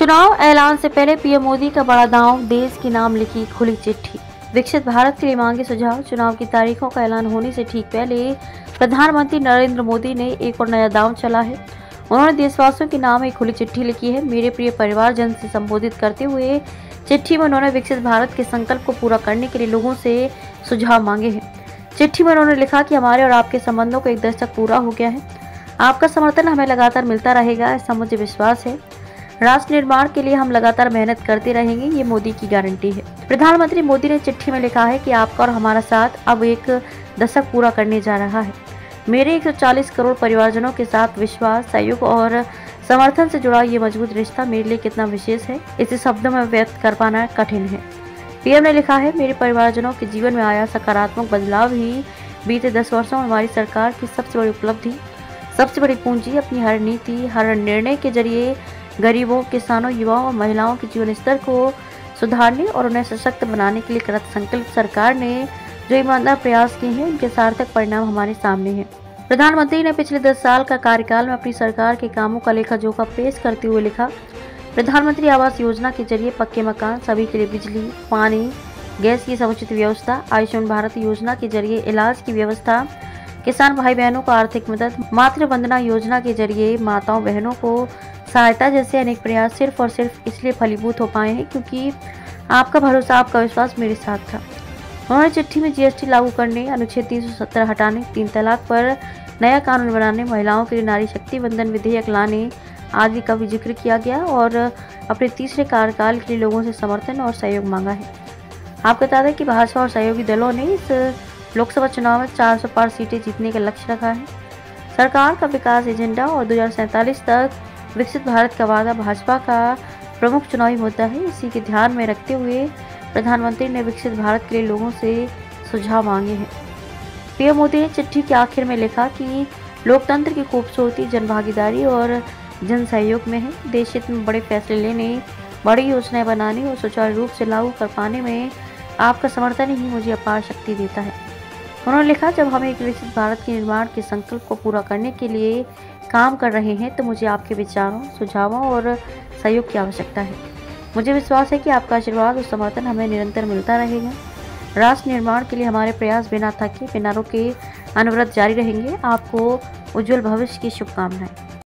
चुनाव ऐलान से पहले पीएम मोदी का बड़ा दांव, देश के नाम लिखी खुली चिट्ठी। विकसित भारत के लिए मांगे सुझाव। चुनाव की तारीखों का ऐलान होने से ठीक पहले प्रधानमंत्री नरेंद्र मोदी ने एक और नया दांव चला है। उन्होंने देशवासियों के नाम एक खुली चिट्ठी लिखी है। मेरे प्रिय परिवारजन से संबोधित करते हुए चिट्ठी में उन्होंने विकसित भारत के संकल्प को पूरा करने के लिए लोगों से सुझाव मांगे हैं। चिट्ठी में उन्होंने लिखा कि हमारे और आपके संबंधों को 1 दशक पूरा हो गया है। आपका समर्थन हमें लगातार मिलता रहेगा, ऐसा मुझे विश्वास है। राष्ट्र निर्माण के लिए हम लगातार मेहनत करते रहेंगे, ये मोदी की गारंटी है। प्रधानमंत्री मोदी ने चिट्ठी में लिखा है कि आपका और हमारा साथ अब 1 दशक पूरा करने जा रहा है। मेरे 140 करोड़ परिवारजनों के साथ विश्वास, सहयोग और समर्थन से जुड़ा ये मजबूत रिश्ता मेरे लिए कितना विशेष है, इसे शब्दों में व्यक्त कर पाना कठिन है। पीएम ने लिखा है, मेरे परिवारजनों के जीवन में आया सकारात्मक बदलाव ही बीते 10 वर्षों में हमारी सरकार की सबसे बड़ी उपलब्धि, सबसे बड़ी पूंजी। अपनी हर नीति, हर निर्णय के जरिए गरीबों, किसानों, युवाओं और महिलाओं के जीवन स्तर को सुधारने और उन्हें सशक्त बनाने के लिए कृत संकल्प सरकार ने जो ईमानदार प्रयास किए हैं, उनके सार्थक परिणाम हमारे सामने हैं। प्रधानमंत्री ने पिछले 10 साल का कार्यकाल में अपनी सरकार के कामों का लेखा जोखा पेश करते हुए लिखा, प्रधानमंत्री आवास योजना के जरिए पक्के मकान, सभी के लिए बिजली, पानी, गैस की समुचित व्यवस्था, आयुष्मान भारत योजना के जरिए इलाज की व्यवस्था, किसान भाई बहनों को आर्थिक मदद, मातृ वंदना योजना के जरिए माताओं बहनों को सहायता जैसे अनेक प्रयास सिर्फ और सिर्फ इसलिए फलीभूत हो पाए हैं क्योंकि आपका भरोसा, आपका विश्वास मेरे साथ था। उन्होंने चिट्ठी में जीएसटी लागू करने, अनुच्छेद 370 हटाने, 3 तलाक पर नया कानून बनाने, महिलाओं के लिए नारी शक्ति वंदन विधेयक लाने आदि का भी जिक्र किया गया और अपने तीसरे कार्यकाल के लिए लोगों से समर्थन और सहयोग मांगा है। आपको बता दें कि भाजपा और सहयोगी दलों ने इस लोकसभा चुनाव में 400 पार सीटें जीतने का लक्ष्य रखा है। सरकार का विकास एजेंडा और 2047 तक विकसित भारत का वादा भाजपा का प्रमुख चुनावी मुद्दा है। इसी के ध्यान में रखते हुए प्रधानमंत्री ने विकसित भारत के लिए लोगों से सुझाव मांगे हैं। पीएम मोदी ने चिट्ठी के आखिर में लिखा कि लोकतंत्र की खूबसूरती जनभागीदारी और जन सहयोग में है। देश हित में बड़े फैसले लेने, बड़ी योजनाएं बनाने और सुचारू रूप से लागू कर पाने में आपका समर्थन ही मुझे अपार शक्ति देता है। उन्होंने लिखा, जब हम एक विकसित भारत के निर्माण के संकल्प को पूरा करने के लिए काम कर रहे हैं तो मुझे आपके विचारों, सुझावों और सहयोग की आवश्यकता है। मुझे विश्वास है कि आपका आशीर्वाद और समर्थन हमें निरंतर मिलता रहेगा। राष्ट्र निर्माण के लिए हमारे प्रयास बिना थके, बिना रुके अनवरत जारी रहेंगे। आपको उज्जवल भविष्य की शुभकामनाएं।